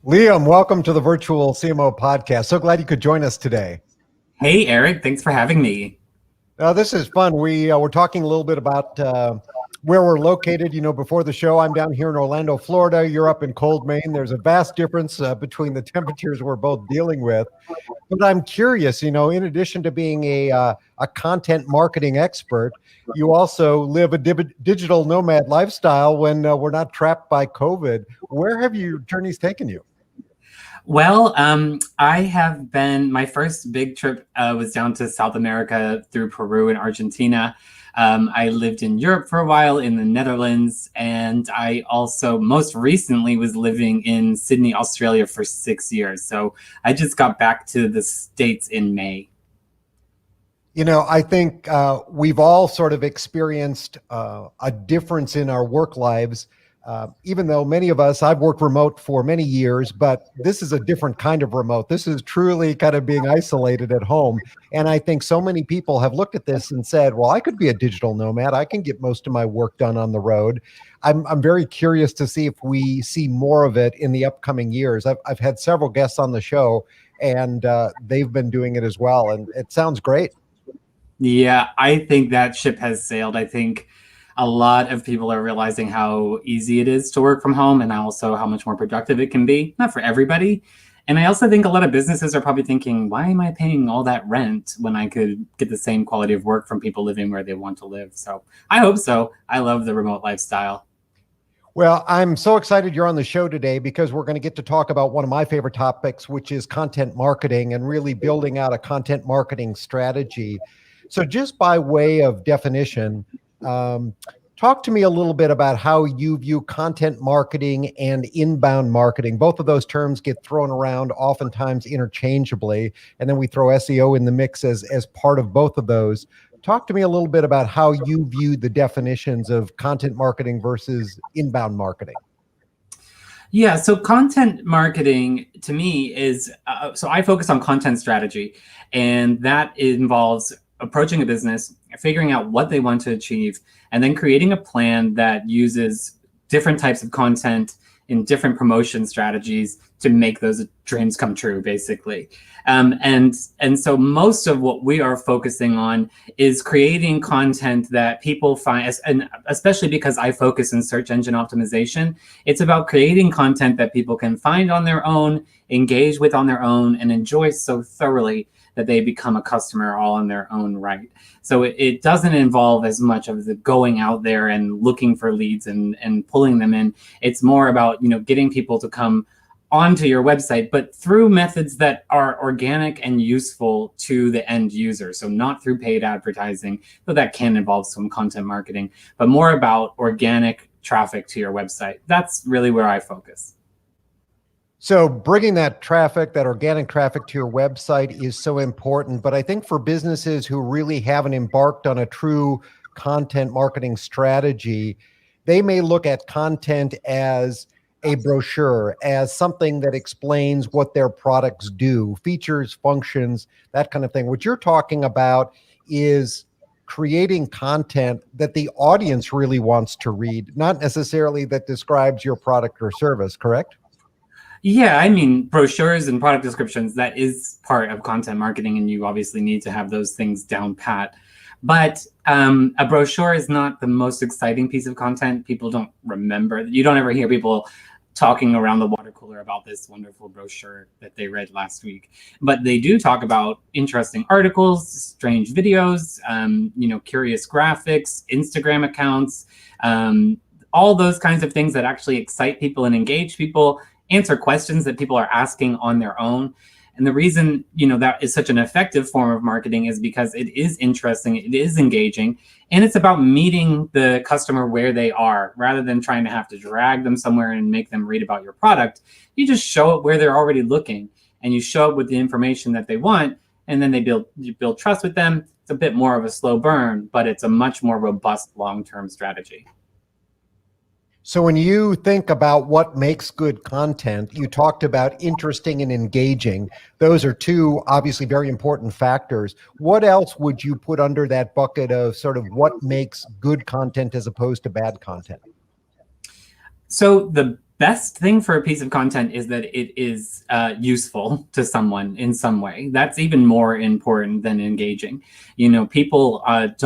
Liam, welcome to the Virtual CMO Podcast. So glad you could join us today. Hey, Eric, thanks for having me. This is fun. We're talking a little bit about where we're located. You know, before the show, I'm down here in Orlando, Florida. You're up in cold Maine. There's a vast difference between the temperatures we're both dealing with. But I'm curious, you know, in addition to being a content marketing expert, you also live a digital nomad lifestyle when we're not trapped by COVID. Where have your journeys taken you? Well, my first big trip was down to South America through Peru and Argentina. I lived in Europe for a while, in the Netherlands, and I also most recently was living in Sydney, Australia for 6 years. So I just got back to the States in May. You know, I think we've all sort of experienced a difference in our work lives. Even though many of us, I've worked remote for many years, but this is a different kind of remote. This is truly kind of being isolated at home. And I think so many people have looked at this and said, well, I could be a digital nomad. I can get most of my work done on the road. I'm very curious to see if we see more of it in the upcoming years. I've had several guests on the show and they've been doing it as well. And it sounds great. Yeah, I think that ship has sailed. I think a lot of people are realizing how easy it is to work from home and also how much more productive it can be. Not for everybody. And I also think a lot of businesses are probably thinking, why am I paying all that rent when I could get the same quality of work from people living where they want to live? So I hope so. I love the remote lifestyle. Well, I'm so excited you're on the show today because we're going to get to talk about one of my favorite topics, which is content marketing and really building out a content marketing strategy. So just by way of definition, talk to me a little bit about how you view content marketing and inbound marketing. Both of those terms get thrown around oftentimes interchangeably, and then we throw SEO in the mix as part of both of those. Talk to me a little bit about how you view the definitions of content marketing versus inbound marketing. Yeah, so content marketing to me is, so I focus on content strategy, and that involves approaching a business, figuring out what they want to achieve, and then creating a plan that uses different types of content in different promotion strategies to make those dreams come true, basically. And so most of what we are focusing on is creating content that people find, and especially because I focus in search engine optimization, it's about creating content that people can find on their own, engage with on their own, and enjoy so thoroughly that they become a customer all on their own right. So it doesn't involve as much of the going out there and looking for leads and pulling them in. It's more about, you know, getting people to come onto your website, but through methods that are organic and useful to the end user. So not through paid advertising, though that can involve some content marketing, but more about organic traffic to your website. That's really where I focus. So bringing that traffic, that organic traffic to your website is so important. But I think for businesses who really haven't embarked on a true content marketing strategy, they may look at content as a brochure, as something that explains what their products do, features, functions, that kind of thing. What you're talking about is creating content that the audience really wants to read, not necessarily that describes your product or service, correct? Yeah, I mean, brochures and product descriptions, that is part of content marketing, and you obviously need to have those things down pat. But a brochure is not the most exciting piece of content. People don't remember. You don't ever hear people talking around the water cooler about this wonderful brochure that they read last week. But they do talk about interesting articles, strange videos, you know, curious graphics, Instagram accounts, all those kinds of things that actually excite people and engage people, answer questions that people are asking on their own. And the reason, you know, that is such an effective form of marketing is because it is interesting, it is engaging, and it's about meeting the customer where they are rather than trying to have to drag them somewhere and make them read about your product. You just show up where they're already looking, and you show up with the information that they want, and then you build trust with them. It's a bit more of a slow burn, but it's a much more robust long-term strategy. So when you think about what makes good content, you talked about interesting and engaging. Those are two obviously very important factors. What else would you put under that bucket of sort of what makes good content as opposed to bad content? So the best thing for a piece of content is that it is useful to someone in some way. That's even more important than engaging. You know, people aren't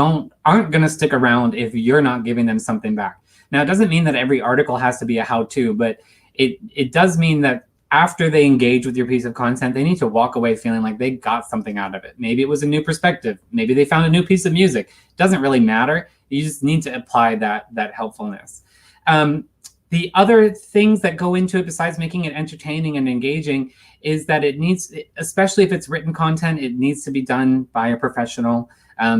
going to stick around if you're not giving them something back. Now, it doesn't mean that every article has to be a how-to, but it does mean that after they engage with your piece of content, they need to walk away feeling like they got something out of it. Maybe it was a new perspective. Maybe they found a new piece of music. It doesn't really matter. You just need to apply that helpfulness. The other things that go into it, besides making it entertaining and engaging, is that it needs, especially if it's written content, it needs to be done by a professional,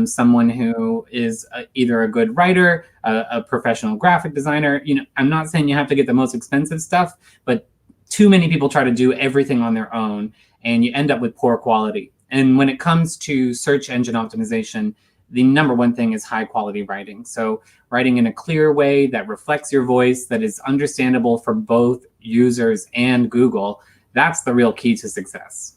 someone who is either a good writer, a professional graphic designer. You know, I'm not saying you have to get the most expensive stuff, but too many people try to do everything on their own, and you end up with poor quality. And when it comes to search engine optimization, the number one thing is high quality writing. So writing in a clear way that reflects your voice, that is understandable for both users and Google, that's the real key to success.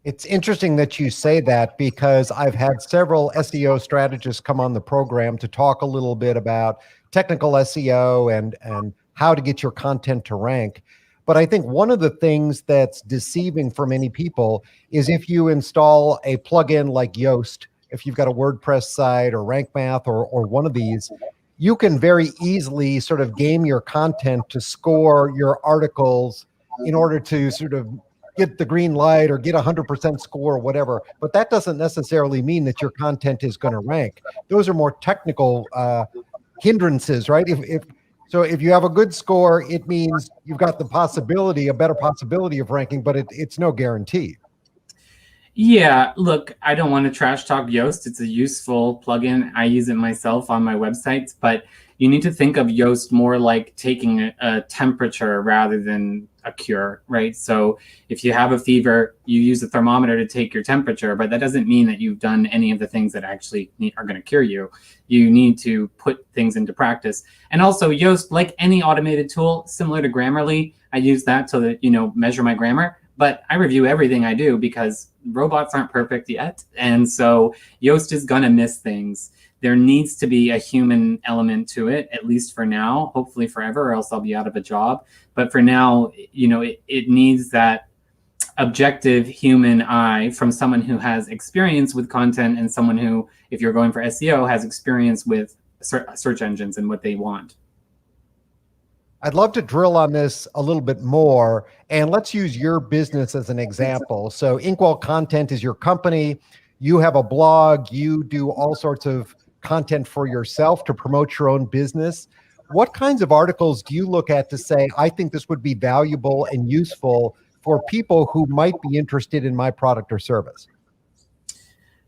It's interesting that you say that, because I've had several SEO strategists come on the program to talk a little bit about technical SEO and how to get your content to rank. But I think one of the things that's deceiving for many people is if you install a plugin like Yoast, if you've got a WordPress site or Rank Math or one of these, you can very easily sort of game your content to score your articles in order to sort of get the green light or get 100% score or whatever. But that doesn't necessarily mean that your content is going to rank. Those are more technical hindrances, right? If you have a good score, it means you've got the possibility, a better possibility of ranking, but it's no guarantee. Yeah, look, I don't want to trash talk Yoast. It's a useful plugin. I use it myself on my websites, but you need to think of Yoast more like taking a temperature rather than a cure, right? So if you have a fever, you use a thermometer to take your temperature, but that doesn't mean that you've done any of the things that actually are going to cure you. You need to put things into practice. And also Yoast, like any automated tool, similar to Grammarly, I use that to, measure my grammar. But I review everything I do because robots aren't perfect yet. And so Yoast is going to miss things. There needs to be a human element to it, at least for now, hopefully forever, or else I'll be out of a job. But for now, it needs that objective human eye from someone who has experience with content and someone who, if you're going for SEO, has experience with search engines and what they want. I'd love to drill on this a little bit more, and let's use your business as an example. So Inkwell Content is your company. You have a blog. You do all sorts of content for yourself to promote your own business. What kinds of articles do you look at to say, I think this would be valuable and useful for people who might be interested in my product or service?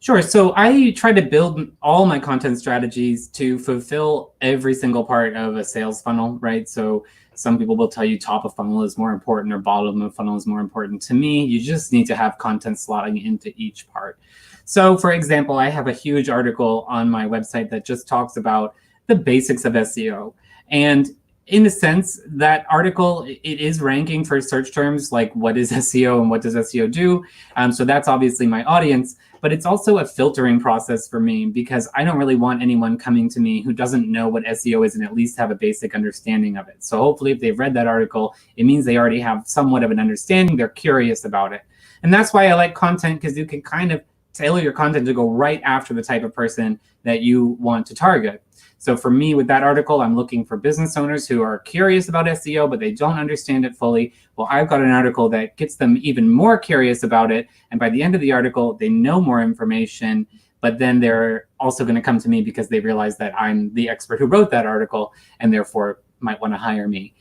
Sure. So I try to build all my content strategies to fulfill every single part of a sales funnel, right? So some people will tell you top of funnel is more important or bottom of funnel is more important. To me, you just need to have content slotting into each part. So for example, I have a huge article on my website that just talks about the basics of SEO. And in a sense, that article, it is ranking for search terms like what is SEO and what does SEO do. So that's obviously my audience, but it's also a filtering process for me because I don't really want anyone coming to me who doesn't know what SEO is and at least have a basic understanding of it. So hopefully if they've read that article, it means they already have somewhat of an understanding, they're curious about it. And that's why I like content, because you can kind of tailor your content to go right after the type of person that you want to target. So for me, with that article, I'm looking for business owners who are curious about SEO, but they don't understand it fully. Well, I've got an article that gets them even more curious about it. And by the end of the article, they know more information, but then they're also going to come to me because they realize that I'm the expert who wrote that article and therefore might want to hire me.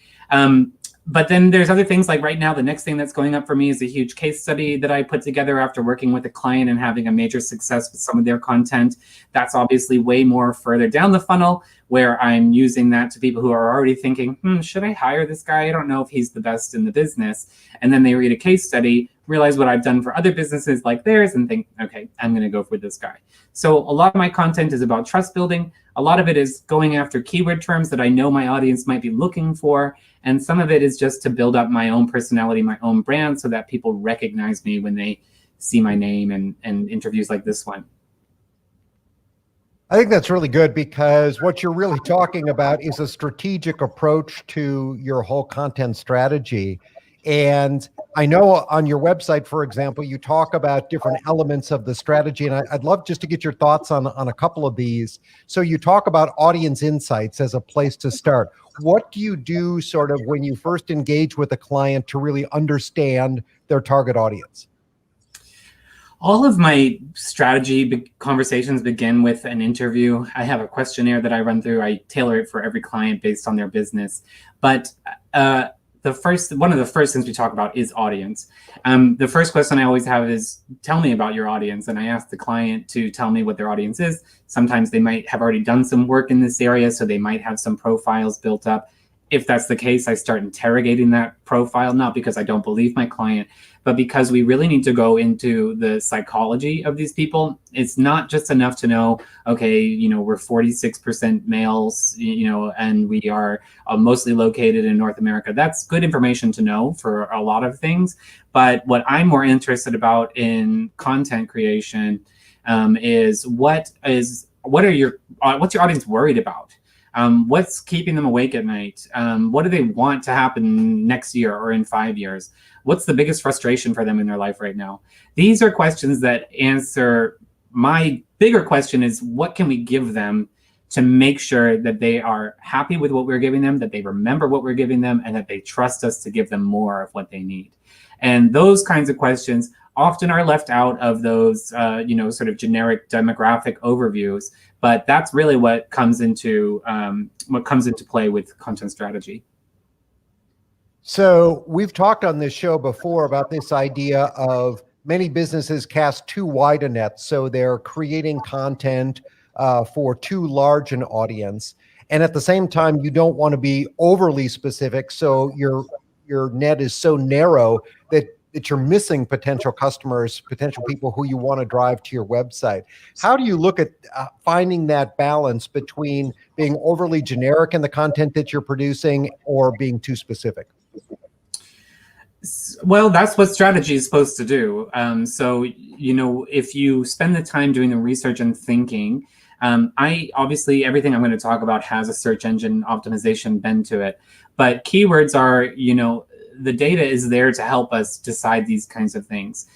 But then there's other things like right now, the next thing that's going up for me is a huge case study that I put together after working with a client and having a major success with some of their content. That's obviously way more further down the funnel, where I'm using that to people who are already thinking, should I hire this guy? I don't know if he's the best in the business. And then they read a case study, realize what I've done for other businesses like theirs, and think, okay, I'm going to go for this guy. So a lot of my content is about trust building. A lot of it is going after keyword terms that I know my audience might be looking for. And some of it is just to build up my own personality, my own brand, so that people recognize me when they see my name and interviews like this one. I think that's really good because what you're really talking about is a strategic approach to your whole content strategy. And I know on your website, for example, you talk about different elements of the strategy. And I'd love just to get your thoughts on a couple of these. So you talk about audience insights as a place to start. What do you do sort of when you first engage with a client to really understand their target audience? All of my strategy conversations begin with an interview. I have a questionnaire that I run through. I tailor it for every client based on their business. But one of the first things we talk about is audience. The first question I always have is, tell me about your audience. And I ask the client to tell me what their audience is. Sometimes they might have already done some work in this area, so they might have some profiles built up. If that's the case, I start interrogating that profile, not because I don't believe my client, but because we really need to go into the psychology of these people. It's not just enough to know, okay, we're 46% males, and we are mostly located in North America. That's good information to know for a lot of things. But what I'm more interested about in content creation is what's your audience worried about? What's keeping them awake at night? What do they want to happen next year or in 5 years? What's the biggest frustration for them in their life right now? These are questions that answer my bigger question is, what can we give them to make sure that they are happy with what we're giving them, that they remember what we're giving them, and that they trust us to give them more of what they need? And those kinds of questions often are left out of those, sort of generic demographic overviews. But that's really what comes into play with content strategy. So we've talked on this show before about this idea of many businesses cast too wide a net. So they're creating content for too large an audience. And at the same time, you don't want to be overly specific. So your net is so narrow that you're missing potential customers, potential people who you want to drive to your website. How do you look at finding that balance between being overly generic in the content that you're producing or being too specific? Well, that's what strategy is supposed to do. So, if you spend the time doing the research and thinking, obviously everything I'm going to talk about has a search engine optimization bend to it. But keywords are, the data is there to help us decide these kinds of things.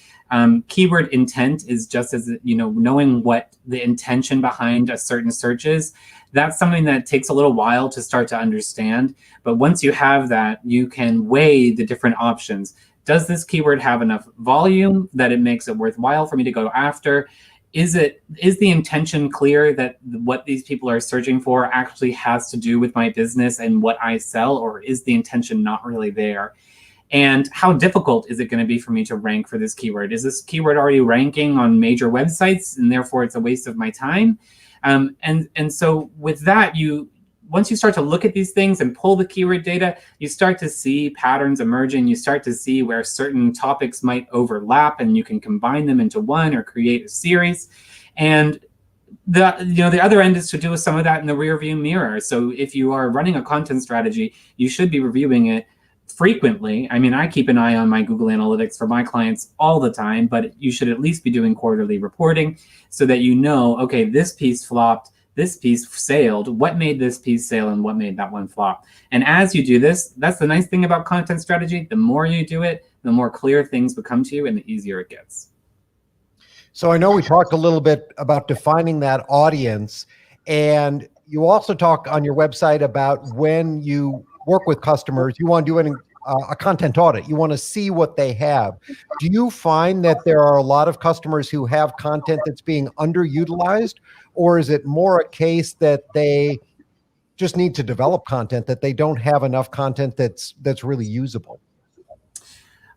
Keyword intent is just as, knowing what the intention behind a certain search is. That's something that takes a little while to start to understand. But once you have that, you can weigh the different options. Does this keyword have enough volume that it makes it worthwhile for me to go after? Is the intention clear that what these people are searching for actually has to do with my business and what I sell, or is the intention not really there? And how difficult is it going to be for me to rank for this keyword? Is this keyword already ranking on major websites and therefore it's a waste of my time? And so with that, once you start to look at these things and pull the keyword data, you start to see patterns emerging. You start to see where certain topics might overlap, and you can combine them into one or create a series. And the other end is to do some of that in the rear view mirror. So if you are running a content strategy, you should be reviewing it frequently. I mean, I keep an eye on my Google Analytics for my clients all the time, but you should at least be doing quarterly reporting so that okay, this piece flopped, this piece sailed, what made this piece sail and what made that one flop. And as you do this, that's the nice thing about content strategy. The more you do it, the more clear things become to you and the easier it gets. So I know we talked a little bit about defining that audience, and you also talk on your website about when you work with customers, you want to do a content audit. You want to see what they have. Do you find that there are a lot of customers who have content that's being underutilized, or is it more a case that they just need to develop content, that they don't have enough content that's really usable?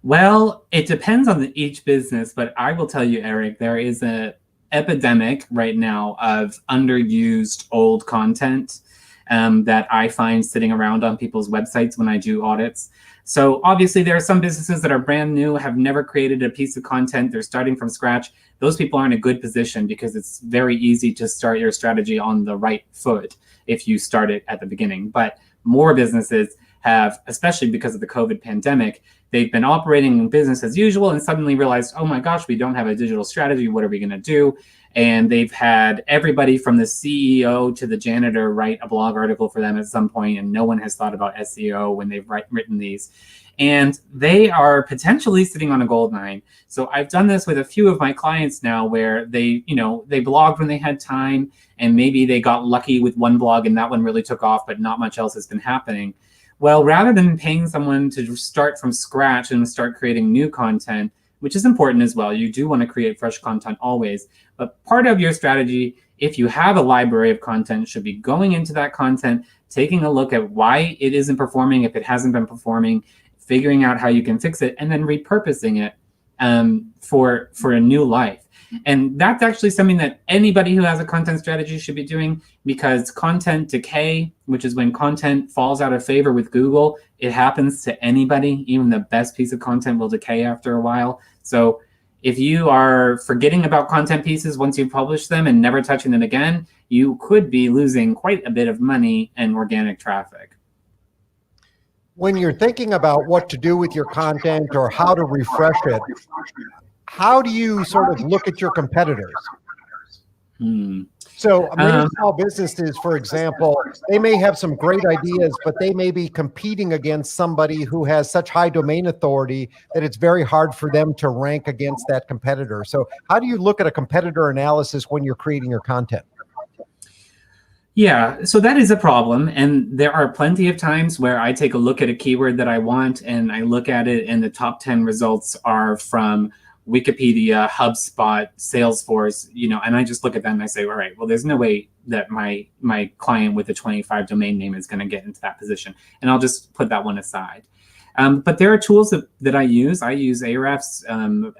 Well, it depends on each business, but I will tell you, Eric, there is an epidemic right now of underused old content that I find sitting around on people's websites when I do audits. So obviously there are some businesses that are brand new, have never created a piece of content. They're starting from scratch. Those people are in a good position because it's very easy to start your strategy on the right foot if you start it at the beginning. But more businesses have, especially because of the COVID pandemic, they've been operating business as usual and suddenly realized, oh my gosh, we don't have a digital strategy. What are we going to do? And they've had everybody from the CEO to the janitor write a blog article for them at some point, and no one has thought about SEO when they've written these. And they are potentially sitting on a gold mine. So I've done this with a few of my clients now where they blogged when they had time, and maybe they got lucky with one blog and that one really took off, but not much else has been happening. Well, rather than paying someone to start from scratch and start creating new content, which is important as well, you do want to create fresh content always. But part of your strategy, if you have a library of content, should be going into that content, taking a look at why it isn't performing, if it hasn't been performing, figuring out how you can fix it, and then repurposing it for a new life. And that's actually something that anybody who has a content strategy should be doing, because content decay, which is when content falls out of favor with Google, it happens to anybody. Even the best piece of content will decay after a while. So if you are forgetting about content pieces once you publish them and never touching them again, you could be losing quite a bit of money and organic traffic. When you're thinking about what to do with your content or how to refresh it, how do you sort of look at your competitors? So many small businesses, for example, they may have some great ideas, but they may be competing against somebody who has such high domain authority that it's very hard for them to rank against that competitor. So how do you look at a competitor analysis when you're creating your content? Yeah, so that is a problem. And there are plenty of times where I take a look at a keyword that I want and I look at it and the top 10 results are from Wikipedia, HubSpot, Salesforce, and I just look at that and I say, all right, well, there's no way that my client with a 25 domain name is going to get into that position. And I'll just put that one aside. But there are tools that I use. I use Ahrefs.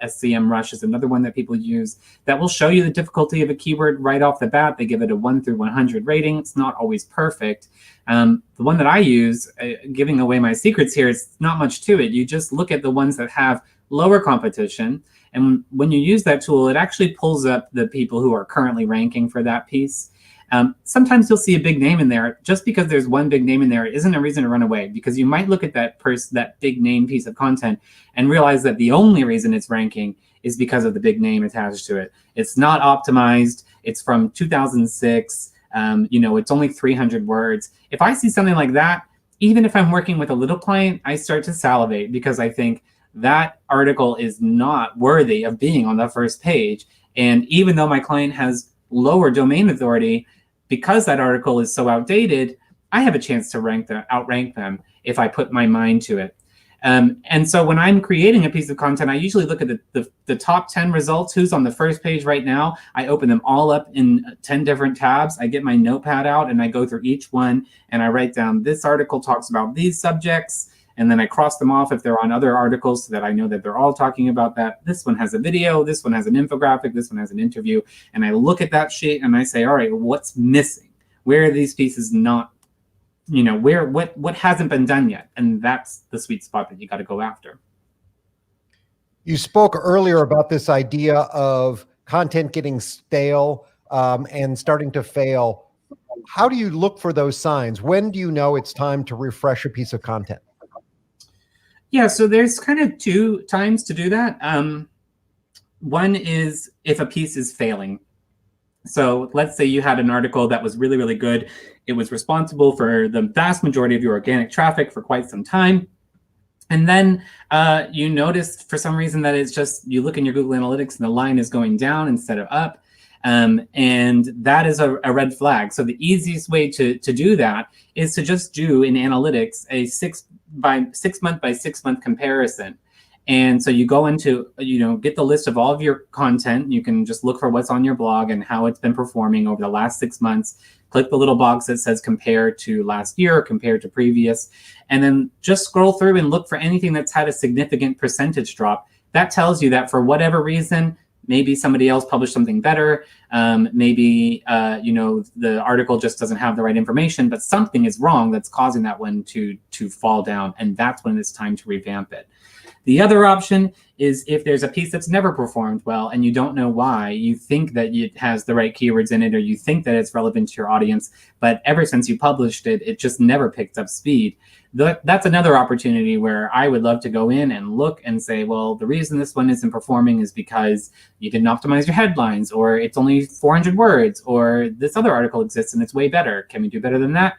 SCMrush is another one that people use that will show you the difficulty of a keyword right off the bat. They give it a 1 through 100 rating. It's not always perfect. The one that I use, giving away my secrets here, it's not much to it. You just look at the ones that have lower competition. And when you use that tool, it actually pulls up the people who are currently ranking for that piece. Sometimes you'll see a big name in there. Just because there's one big name in there isn't a reason to run away, because you might look at that big name piece of content and realize that the only reason it's ranking is because of the big name attached to it. It's not optimized. It's from 2006. It's only 300 words. If I see something like that, even if I'm working with a little client, I start to salivate because I think that article is not worthy of being on the first page. And even though my client has lower domain authority, because that article is so outdated, I have a chance to outrank them if I put my mind to it. And so when I'm creating a piece of content, I usually look at the top 10 results, who's on the first page right now. I open them all up in 10 different tabs. I get my notepad out and I go through each one and I write down, this article talks about these subjects. And then I cross them off if they're on other articles so that I know that they're all talking about that. This one has a video, this one has an infographic, this one has an interview. And I look at that sheet and I say, all right, what's missing? Where are these pieces not, what hasn't been done yet? And that's the sweet spot that you got to go after. You spoke earlier about this idea of content getting stale and starting to fail. How do you look for those signs? When do you know it's time to refresh a piece of content? Yeah, so there's kind of two times to do that. One is if a piece is failing. So let's say you had an article that was really, really good. It was responsible for the vast majority of your organic traffic for quite some time. And then you notice for some reason that it's just, you look in your Google Analytics and the line is going down instead of up. And that is a red flag. So the easiest way to do that is to just do in analytics a 6 month by 6 month comparison. And so you go into, get the list of all of your content. You can just look for what's on your blog and how it's been performing over the last 6 months. Click the little box that says compare to last year, or compare to previous, and then just scroll through and look for anything that's had a significant percentage drop. That tells you that for whatever reason, maybe somebody else published something better. Maybe, the article just doesn't have the right information, but something is wrong that's causing that one to fall down. And that's when it's time to revamp it. The other option is if there's a piece that's never performed well and you don't know why, you think that it has the right keywords in it, or you think that it's relevant to your audience, but ever since you published it, it just never picked up speed. That's another opportunity where I would love to go in and look and say, well, the reason this one isn't performing is because you didn't optimize your headlines, or it's only 400 words, or this other article exists and it's way better. Can we do better than that?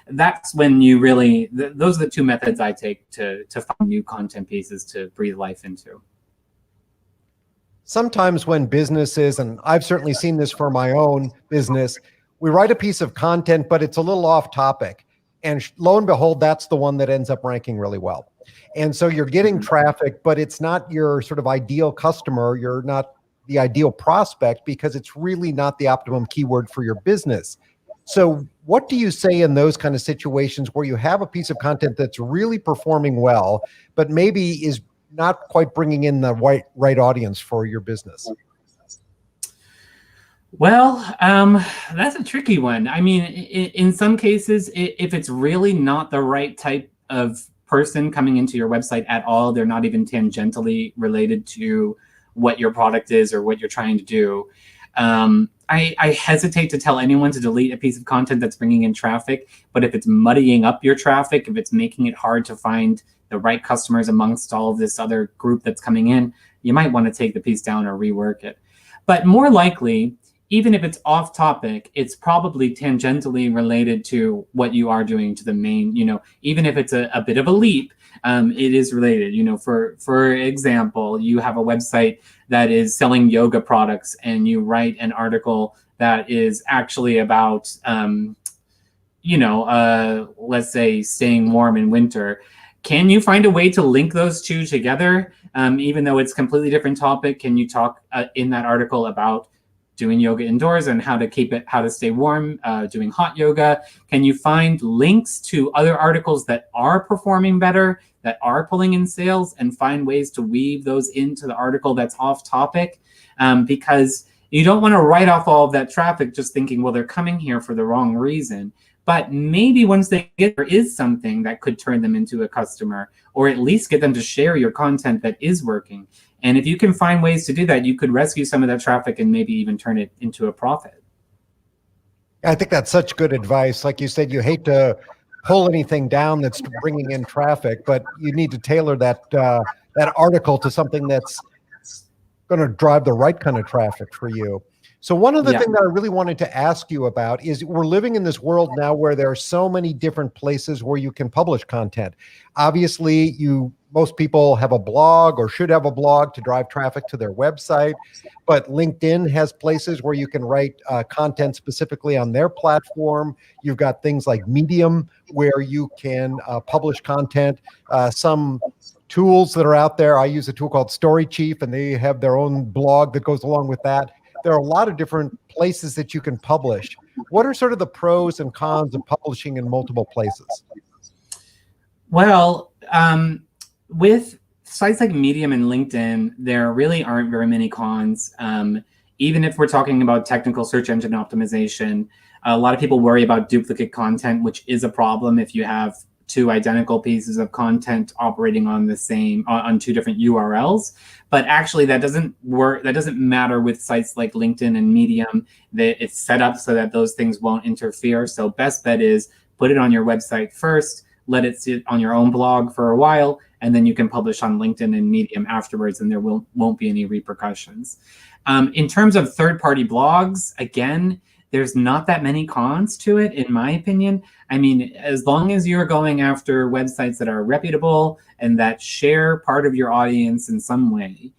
That's when you really, those are the two methods I take to find new content pieces to breathe life into. Sometimes when businesses, and I've certainly seen this for my own business, we write a piece of content, but it's a little off topic. And lo and behold, that's the one that ends up ranking really well. And so you're getting traffic, but it's not your sort of ideal customer. You're not the ideal prospect because it's really not the optimum keyword for your business. So what do you say in those kind of situations where you have a piece of content that's really performing well, but maybe is not quite bringing in the right audience for your business? Well, that's a tricky one. I mean, in some cases, if it's really not the right type of person coming into your website at all, they're not even tangentially related to what your product is or what you're trying to do. I hesitate to tell anyone to delete a piece of content that's bringing in traffic, but if it's muddying up your traffic, if it's making it hard to find the right customers amongst all of this other group that's coming in, you might want to take the piece down or rework it. But more likely, even if it's off topic, it's probably tangentially related to what you are doing to the main, even if it's a bit of a leap, it is related. For example, you have a website that is selling yoga products and you write an article that is actually about, let's say staying warm in winter. Can you find a way to link those two together? Even though it's completely different topic, can you talk in that article about doing yoga indoors and how to stay warm, doing hot yoga? Can you find links to other articles that are performing better, that are pulling in sales, and find ways to weave those into the article that's off topic? Because you don't want to write off all of that traffic just thinking, well, they're coming here for the wrong reason. But maybe once they get there is something that could turn them into a customer, or at least get them to share your content that is working. And if you can find ways to do that, you could rescue some of that traffic and maybe even turn it into a profit. I think that's such good advice. Like you said, you hate to pull anything down that's bringing in traffic, but you need to tailor that article to something that's going to drive the right kind of traffic for you. So one of the things that I really wanted to ask you about is we're living in this world now where there are so many different places where you can publish content. Obviously, most people have a blog or should have a blog to drive traffic to their website, but LinkedIn has places where you can write content specifically on their platform. You've got things like Medium where you can publish content. Some tools that are out there, I use a tool called Story Chief, and they have their own blog that goes along with that. There are a lot of different places that you can publish. What are sort of the pros and cons of publishing in multiple places? Well, with sites like Medium and LinkedIn, there really aren't very many cons. Even if we're talking about technical search engine optimization, a lot of people worry about duplicate content, which is a problem if you have two identical pieces of content operating on on two different URLs. But actually that doesn't work. That doesn't matter with sites like LinkedIn and Medium. It's set up so that those things won't interfere. So best bet is put it on your website first, let it sit on your own blog for a while, and then you can publish on LinkedIn and Medium afterwards, and there won't be any repercussions. In terms of third-party blogs, again, there's not that many cons to it, in my opinion. I mean, as long as you're going after websites that are reputable and that share part of your audience in some way,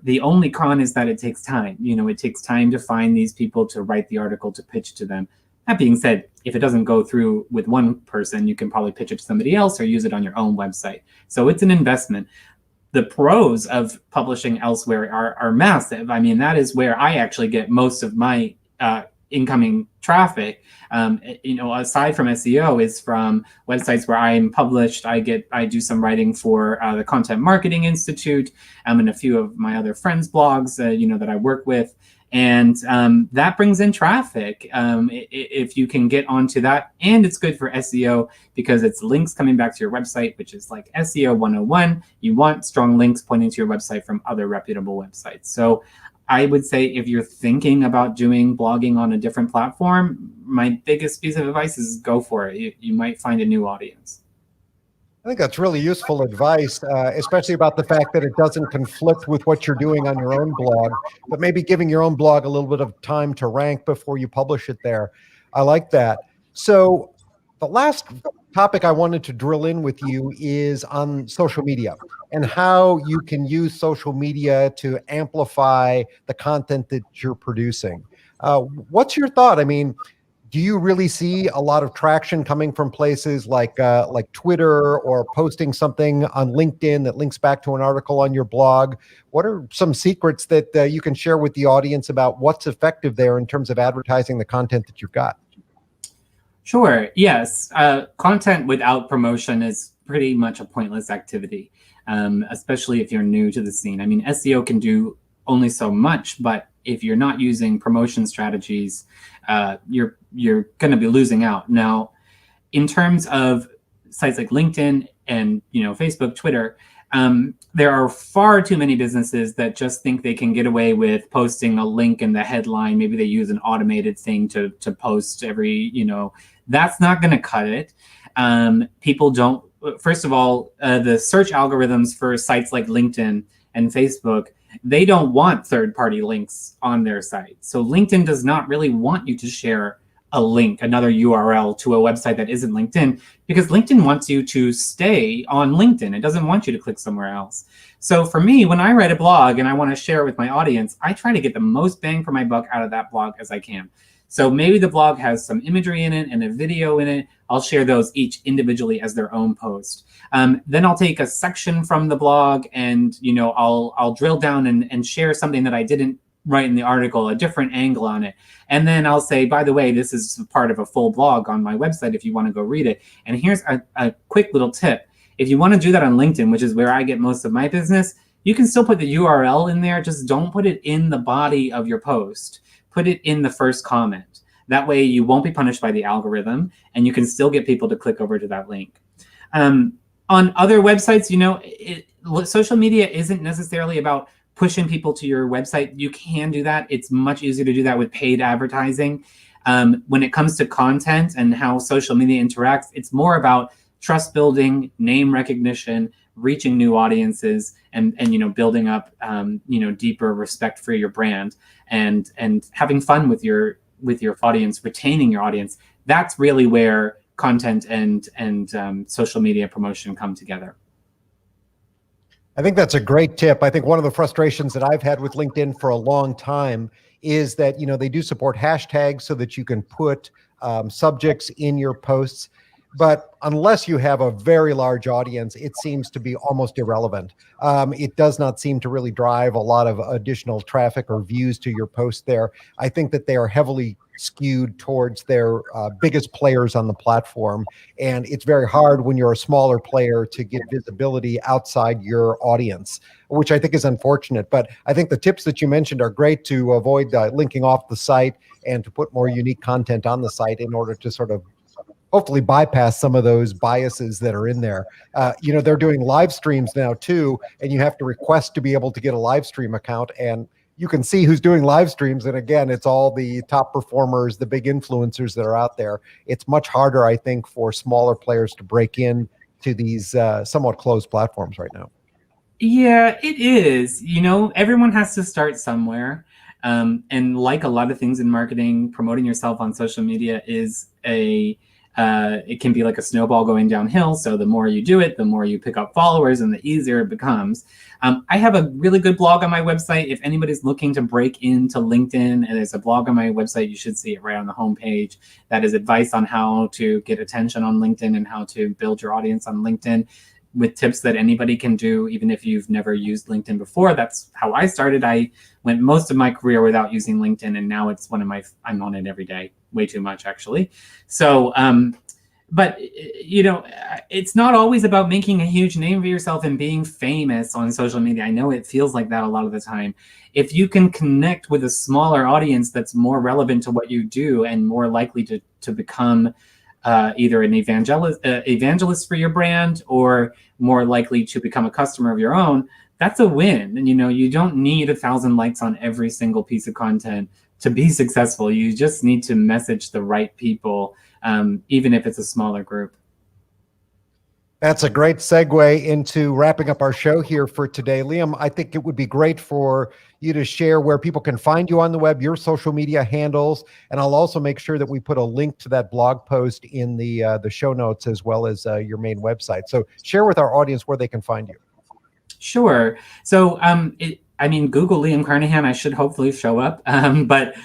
the only con is that it takes time. It takes time to find these people, to write the article, to pitch to them. That being said, if it doesn't go through with one person, you can probably pitch it to somebody else or use it on your own website. So it's an investment. The pros of publishing elsewhere are massive. I mean, that is where I actually get most of my incoming traffic, aside from SEO, is from websites where I'm published. I do some writing for the Content Marketing Institute and a few of my other friends' blogs, that I work with. And that brings in traffic if you can get onto that. And it's good for SEO because it's links coming back to your website, which is like SEO 101. You want strong links pointing to your website from other reputable websites. So I would say if you're thinking about doing blogging on a different platform, my biggest piece of advice is go for it. You might find a new audience. I think that's really useful advice, especially about the fact that it doesn't conflict with what you're doing on your own blog, but maybe giving your own blog a little bit of time to rank before you publish it there. I like that. So the last topic I wanted to drill in with you is on social media and how you can use social media to amplify the content that you're producing. What's your thought? I mean, do you really see a lot of traction coming from places like Twitter or posting something on LinkedIn that links back to an article on your blog? What are some secrets that you can share with the audience about what's effective there in terms of advertising the content that you've got? Sure. Yes. Content without promotion is pretty much a pointless activity, especially if you're new to the scene. I mean, SEO can do only so much, but if you're not using promotion strategies, you're going to be losing out. Now, in terms of sites like LinkedIn and Facebook, Twitter, there are far too many businesses that just think they can get away with posting a link in the headline. Maybe they use an automated thing to post every, that's not going to cut it. People don't, first of all, the search algorithms for sites like LinkedIn and Facebook, they don't want third-party links on their site. So LinkedIn does not really want you to share a link, another URL to a website that isn't LinkedIn, because LinkedIn wants you to stay on LinkedIn. It doesn't want you to click somewhere else. So for me, when I write a blog and I want to share it with my audience, I try to get the most bang for my buck out of that blog as I can. So maybe the blog has some imagery in it and a video in it. I'll share those each individually as their own post. Then I'll take a section from the blog and I'll drill down and share something that I didn't write in the article, a different angle on it. And then I'll say, by the way, this is part of a full blog on my website if you want to go read it. And here's a quick little tip. If you want to do that on LinkedIn, which is where I get most of my business, you can still put the URL in there. Just don't put it in the body of your post. Put it in the first comment. That way you won't be punished by the algorithm and you can still get people to click over to that link. On other websites, social media isn't necessarily about pushing people to your website. You can do that. It's much easier to do that with paid advertising. When it comes to content and how social media interacts, it's more about trust building, name recognition, reaching new audiences, and building up deeper respect for your brand, and having fun with your audience, retaining your audience. That's really where content and social media promotion come together. I think that's a great tip. I think one of the frustrations that I've had with LinkedIn for a long time is that they do support hashtags so that you can put subjects in your posts. But unless you have a very large audience, it seems to be almost irrelevant. It does not seem to really drive a lot of additional traffic or views to your post there. I think that they are heavily skewed towards their biggest players on the platform. And it's very hard when you're a smaller player to get visibility outside your audience, which I think is unfortunate. But I think the tips that you mentioned are great to avoid linking off the site and to put more unique content on the site in order to sort of hopefully bypass some of those biases that are in there. They're doing live streams now too, and you have to request to be able to get a live stream account, and you can see who's doing live streams. And again, it's all the top performers, the big influencers that are out there. It's much harder, I think, for smaller players to break in to these somewhat closed platforms right now. Yeah, it is. Everyone has to start somewhere. And like a lot of things in marketing, promoting yourself on social media is it can be like a snowball going downhill. So the more you do it, the more you pick up followers and the easier it becomes. I have a really good blog on my website. If anybody's looking to break into LinkedIn, and there's a blog on my website, you should see it right on the homepage. That is advice on how to get attention on LinkedIn and how to build your audience on LinkedIn, with tips that anybody can do, even if you've never used LinkedIn before. That's how I started. I went most of my career without using LinkedIn, and now it's I'm on it every day, way too much actually. So but it's not always about making a huge name for yourself and being famous on social media. I know it feels like that a lot of the time. If you can connect with a smaller audience that's more relevant to what you do and more likely to become either an evangelist for your brand, or more likely to become a customer of your own, that's a win. And you don't need 1,000 likes on every single piece of content to be successful. You just need to message the right people, even if it's a smaller group. That's a great segue into wrapping up our show here for today. Liam, I think it would be great for you to share where people can find you on the web, your social media handles, and I'll also make sure that we put a link to that blog post in the show notes, as well as your main website. So share with our audience where they can find you. Sure. So Google Liam Carnahan, I should hopefully show up. But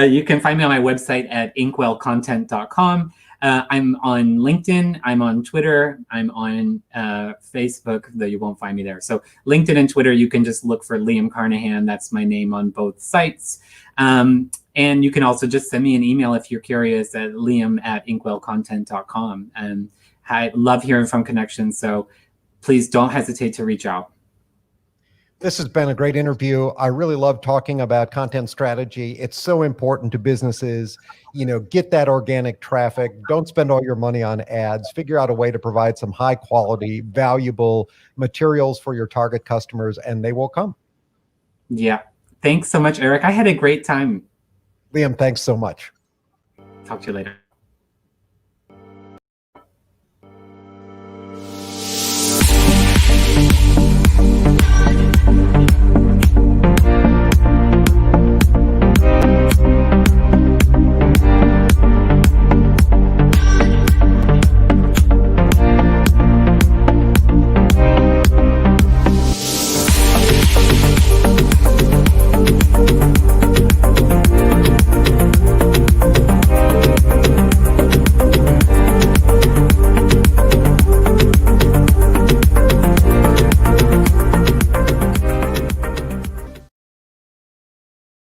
you can find me on my website at inkwellcontent.com. I'm on LinkedIn, I'm on Twitter, I'm on Facebook, though you won't find me there. So LinkedIn and Twitter, you can just look for Liam Carnahan. That's my name on both sites. And you can also just send me an email if you're curious at liam@inkwellcontent.com. And I love hearing from connections, so please don't hesitate to reach out. This has been a great interview. I really love talking about content strategy. It's so important to businesses. Get that organic traffic. Don't spend all your money on ads. Figure out a way to provide some high quality, valuable materials for your target customers, and they will come. Yeah. Thanks so much, Eric. I had a great time. Liam, thanks so much. Talk to you later.